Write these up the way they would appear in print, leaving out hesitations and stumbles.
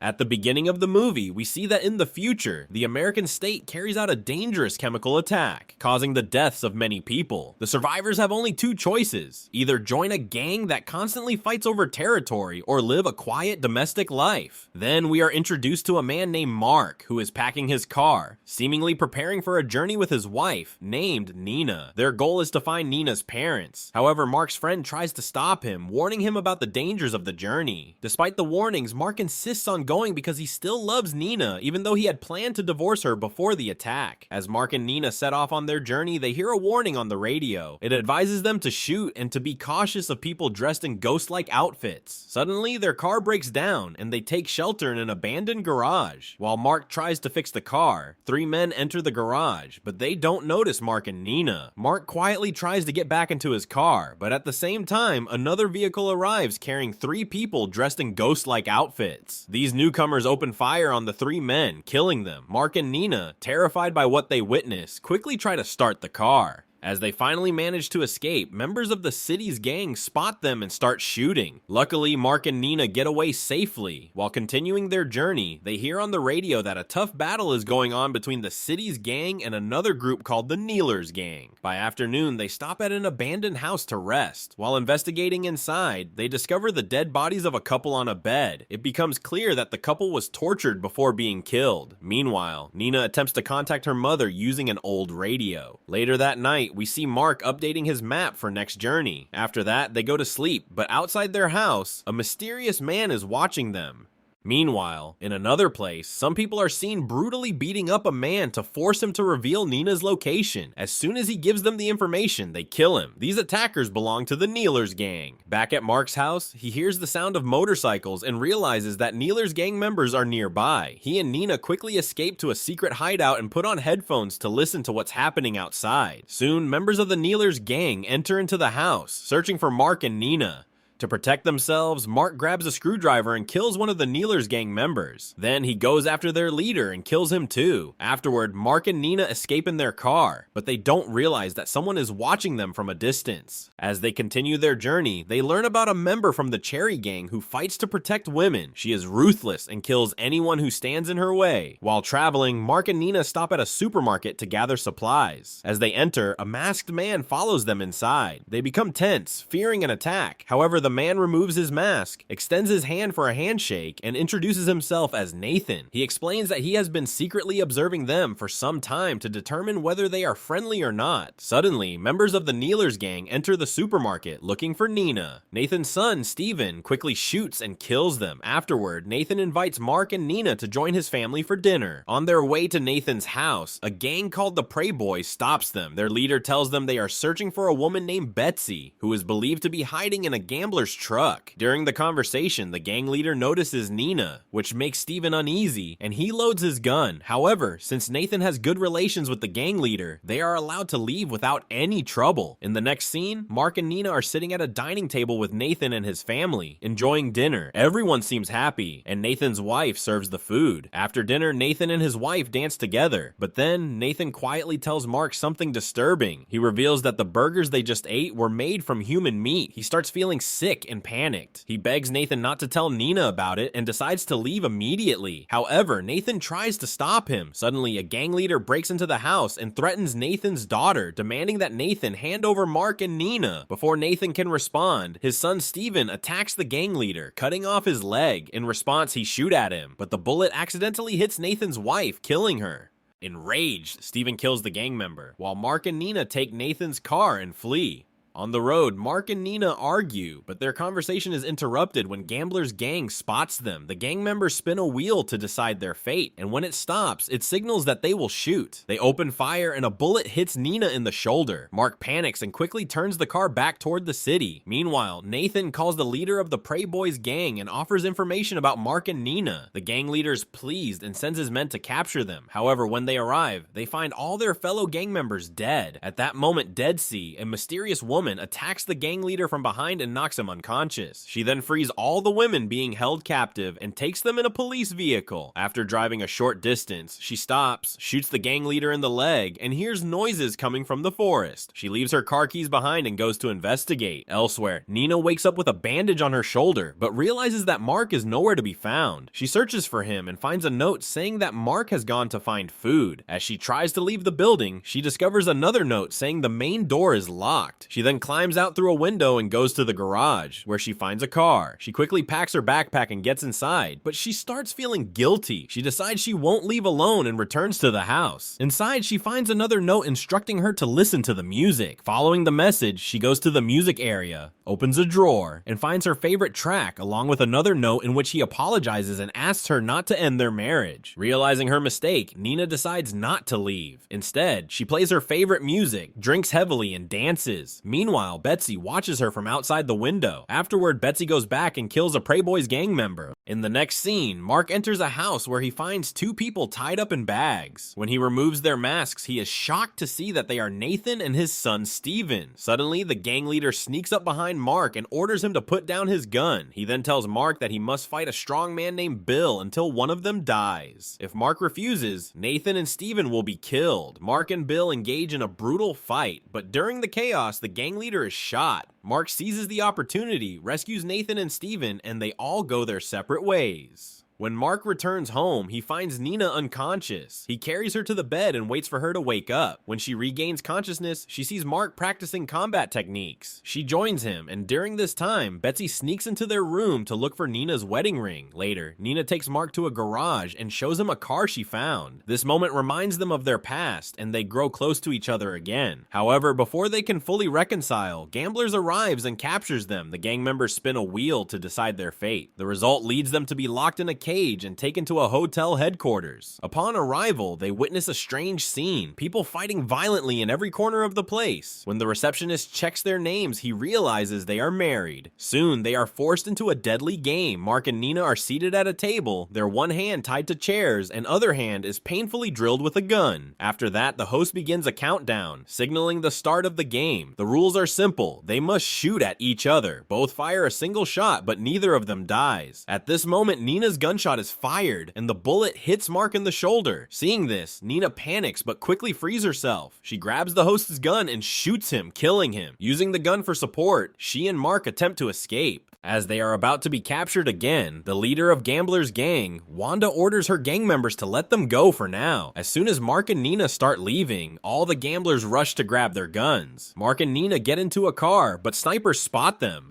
At the beginning of the movie, we see that in the future, the American state carries out a dangerous chemical attack, causing the deaths of many people. The survivors have only two choices: either join a gang that constantly fights over territory or live a quiet domestic life. Then we are introduced to a man named Mark, who is packing his car, seemingly preparing for a journey with his wife, named Nina. Their goal is to find Nina's parents. However, Mark's friend tries to stop him, warning him about the dangers of the journey. Despite the warnings, Mark insists on going because he still loves Nina, even though he had planned to divorce her before the attack. As Mark and Nina set off on their journey, they hear a warning on the radio. It advises them to shoot and to be cautious of people dressed in ghost-like outfits. Suddenly, their car breaks down, and they take shelter in an abandoned garage. While Mark tries to fix the car, three men enter the garage, but they don't notice Mark and Nina. Mark quietly tries to get back into his car, but at the same time, another vehicle arrives carrying three people dressed in ghost-like outfits. These newcomers open fire on the three men, killing them. Mark and Nina, terrified by what they witness, quickly try to start the car. As they finally manage to escape, members of the city's gang spot them and start shooting. Luckily, Mark and Nina get away safely. While continuing their journey, they hear on the radio that a tough battle is going on between the city's gang and another group called the Kneelers Gang. By afternoon, they stop at an abandoned house to rest. While investigating inside, they discover the dead bodies of a couple on a bed. It becomes clear that the couple was tortured before being killed. Meanwhile, Nina attempts to contact her mother using an old radio. Later that night, we see Mark updating his map for next journey. After that, they go to sleep, but outside their house, a mysterious man is watching them. Meanwhile, in another place, some people are seen brutally beating up a man to force him to reveal Nina's location. As soon as he gives them the information, they kill him. These attackers belong to the Kneelers Gang. Back at Mark's house, he hears the sound of motorcycles and realizes that Kneelers Gang members are nearby. He and Nina quickly escape to a secret hideout and put on headphones to listen to what's happening outside. Soon, members of the Kneelers Gang enter into the house, searching for Mark and Nina. To protect themselves, Mark grabs a screwdriver and kills one of the Kneelers Gang members. Then he goes after their leader and kills him too. Afterward, Mark and Nina escape in their car, but they don't realize that someone is watching them from a distance. As they continue their journey, they learn about a member from the Cherry Gang who fights to protect women. She is ruthless and kills anyone who stands in her way. While traveling, Mark and Nina stop at a supermarket to gather supplies. As they enter, a masked man follows them inside. They become tense, fearing an attack. However, the man removes his mask, extends his hand for a handshake, and introduces himself as Nathan. He explains that he has been secretly observing them for some time to determine whether they are friendly or not. Suddenly, members of the Kneelers Gang enter the supermarket looking for Nina. Nathan's son, Steven, quickly shoots and kills them. Afterward, Nathan invites Mark and Nina to join his family for dinner. On their way to Nathan's house, a gang called the Prey Boys stops them. Their leader tells them they are searching for a woman named Betsy, who is believed to be hiding in a gambler's truck. During the conversation, the gang leader notices Nina, which makes Steven uneasy, and he loads his gun. However, since Nathan has good relations with the gang leader, they are allowed to leave without any trouble. In the next scene, Mark and Nina are sitting at a dining table with Nathan and his family, enjoying dinner. Everyone seems happy, and Nathan's wife serves the food. After dinner, Nathan and his wife dance together, but then Nathan quietly tells Mark something disturbing. He reveals that the burgers they just ate were made from human meat. He starts feeling sick and panicked. He begs Nathan not to tell Nina about it and decides to leave immediately. However, Nathan tries to stop him. Suddenly, a gang leader breaks into the house and threatens Nathan's daughter, demanding that Nathan hand over Mark and Nina. Before Nathan can respond, his son Steven attacks the gang leader, cutting off his leg. In response, he shoots at him, but the bullet accidentally hits Nathan's wife, killing her. Enraged, Steven kills the gang member, while Mark and Nina take Nathan's car and flee. On the road, Mark and Nina argue, but their conversation is interrupted when Gambler's gang spots them. The gang members spin a wheel to decide their fate, and when it stops, it signals that they will shoot. They open fire and a bullet hits Nina in the shoulder. Mark panics and quickly turns the car back toward the city. Meanwhile, Nathan calls the leader of the Prey Boys gang and offers information about Mark and Nina. The gang leader is pleased and sends his men to capture them. However, when they arrive, they find all their fellow gang members dead. At that moment, Dead Sea, a mysterious woman woman attacks the gang leader from behind and knocks him unconscious. She then frees all the women being held captive and takes them in a police vehicle. After driving a short distance, she stops, shoots the gang leader in the leg, and hears noises coming from the forest. She leaves her car keys behind and goes to investigate. Elsewhere, Nina wakes up with a bandage on her shoulder, but realizes that Mark is nowhere to be found. She searches for him and finds a note saying that Mark has gone to find food. As she tries to leave the building, she discovers another note saying the main door is locked. She then climbs out through a window and goes to the garage, where she finds a car. She quickly packs her backpack and gets inside, but she starts feeling guilty. She decides she won't leave alone and returns to the house. Inside, she finds another note instructing her to listen to the music. Following the message, she goes to the music area, opens a drawer, and finds her favorite track, along with another note in which he apologizes and asks her not to end their marriage. Realizing her mistake, Nina decides not to leave. Instead, she plays her favorite music, drinks heavily, and dances. Meanwhile, Betsy watches her from outside the window. Afterward, Betsy goes back and kills a Prey Boys gang member. In the next scene, Mark enters a house where he finds two people tied up in bags. When he removes their masks, he is shocked to see that they are Nathan and his son Steven. Suddenly, the gang leader sneaks up behind Mark and orders him to put down his gun. He then tells Mark that he must fight a strong man named Bill until one of them dies. If Mark refuses, Nathan and Steven will be killed. Mark and Bill engage in a brutal fight, but during the chaos, the gang leader is shot. Mark seizes the opportunity, rescues Nathan and Steven, and they all go their separate ways. When Mark returns home, he finds Nina unconscious. He carries her to the bed and waits for her to wake up. When she regains consciousness, she sees Mark practicing combat techniques. She joins him, and during this time, Betsy sneaks into their room to look for Nina's wedding ring. Later, Nina takes Mark to a garage and shows him a car she found. This moment reminds them of their past, and they grow close to each other again. However, before they can fully reconcile, Gamblers arrives and captures them. The gang members spin a wheel to decide their fate. The result leads them to be locked in a cage and taken to a hotel headquarters. Upon arrival, they witness a strange scene, people fighting violently in every corner of the place. When the receptionist checks their names, he realizes they are married. Soon, they are forced into a deadly game. Mark and Nina are seated at a table, their one hand tied to chairs and other hand is painfully drilled with a gun. After that, the host begins a countdown, signaling the start of the game. The rules are simple. They must shoot at each other. Both fire a single shot, but neither of them dies. At this moment, Nina's gunshot is fired, and the bullet hits Mark in the shoulder. Seeing this, Nina panics but quickly frees herself. She grabs the host's gun and shoots him, killing him. Using the gun for support, she and Mark attempt to escape. As they are about to be captured again, the leader of Gambler's gang, Wanda, orders her gang members to let them go for now. As soon as Mark and Nina start leaving, all the gamblers rush to grab their guns. Mark and Nina get into a car, but snipers spot them.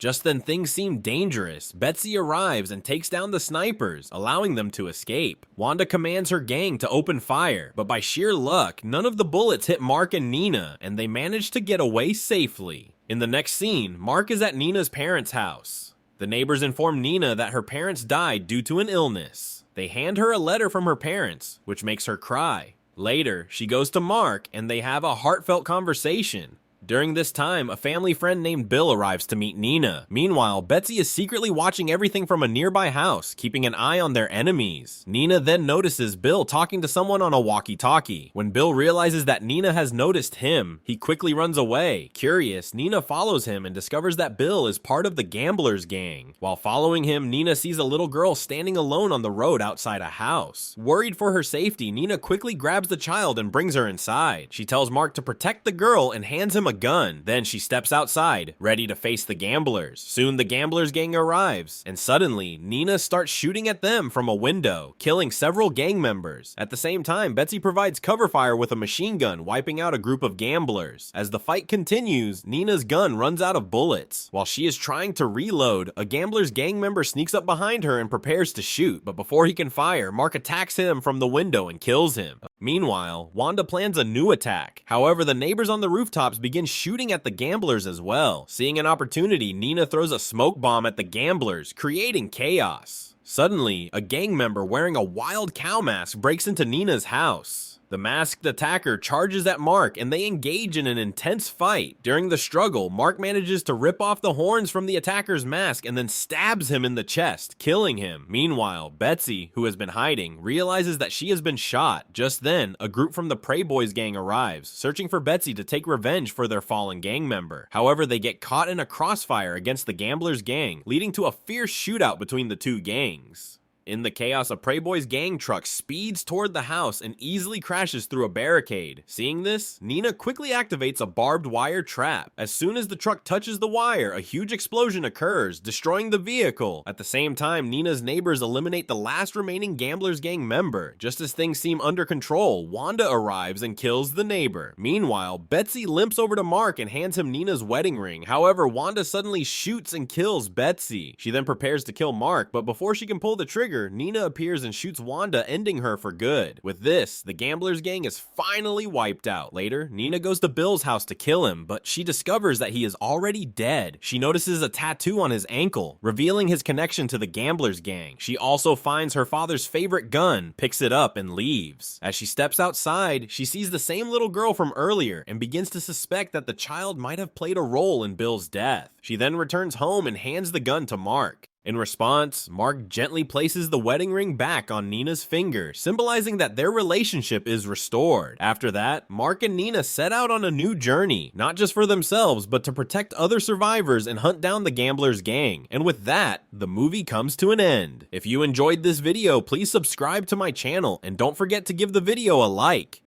Just then things seem dangerous. Betsy arrives and takes down the snipers, allowing them to escape. Wanda commands her gang to open fire, but by sheer luck, none of the bullets hit Mark and Nina, and they manage to get away safely. In the next scene, Mark is at Nina's parents' house. The neighbors inform Nina that her parents died due to an illness. They hand her a letter from her parents, which makes her cry. Later, she goes to Mark, and they have a heartfelt conversation. During this time, a family friend named Bill arrives to meet Nina. Meanwhile, Betsy is secretly watching everything from a nearby house, keeping an eye on their enemies. Nina then notices Bill talking to someone on a walkie-talkie. When Bill realizes that Nina has noticed him, he quickly runs away. Curious, Nina follows him and discovers that Bill is part of the Gamblers gang. While following him, Nina sees a little girl standing alone on the road outside a house. Worried for her safety, Nina quickly grabs the child and brings her inside. She tells Mark to protect the girl and hands him a gun. Then she steps outside, ready to face the gamblers. Soon the Gamblers gang arrives, and suddenly Nina starts shooting at them from a window, killing several gang members. At the same time, Betsy provides cover fire with a machine gun, wiping out a group of gamblers. As the fight continues, Nina's gun runs out of bullets. While she is trying to reload, a Gamblers gang member sneaks up behind her and prepares to shoot, but before he can fire, Mark attacks him from the window and kills him. Meanwhile, Wanda plans a new attack. However, the neighbors on the rooftops begin shooting at the gamblers as well. Seeing an opportunity, Nina throws a smoke bomb at the gamblers, creating chaos. Suddenly, a gang member wearing a wild cow mask breaks into Nina's house. The masked attacker charges at Mark and they engage in an intense fight. During the struggle, Mark manages to rip off the horns from the attacker's mask and then stabs him in the chest, killing him. Meanwhile, Betsy, who has been hiding, realizes that she has been shot. Just then, a group from the Prey Boys gang arrives, searching for Betsy to take revenge for their fallen gang member. However, they get caught in a crossfire against the Gamblers gang, leading to a fierce shootout between the two gangs. In the chaos, a Prey Boys gang truck speeds toward the house and easily crashes through a barricade. Seeing this, Nina quickly activates a barbed wire trap. As soon as the truck touches the wire, a huge explosion occurs, destroying the vehicle. At the same time, Nina's neighbors eliminate the last remaining Gamblers gang member. Just as things seem under control, Wanda arrives and kills the neighbor. Meanwhile, Betsy limps over to Mark and hands him Nina's wedding ring. However, Wanda suddenly shoots and kills Betsy. She then prepares to kill Mark, but before she can pull the trigger, Nina appears and shoots Wanda, ending her for good. With this, the Gamblers gang is finally wiped out. Later, Nina goes to Bill's house to kill him, but she discovers that he is already dead. She notices a tattoo on his ankle, revealing his connection to the Gamblers gang. She also finds her father's favorite gun, picks it up, and leaves. As she steps outside, she sees the same little girl from earlier and begins to suspect that the child might have played a role in Bill's death. She then returns home and hands the gun to Mark. In response, Mark gently places the wedding ring back on Nina's finger, symbolizing that their relationship is restored. After that, Mark and Nina set out on a new journey, not just for themselves, but to protect other survivors and hunt down the Gamblers gang. And with that, the movie comes to an end. If you enjoyed this video, please subscribe to my channel and don't forget to give the video a like.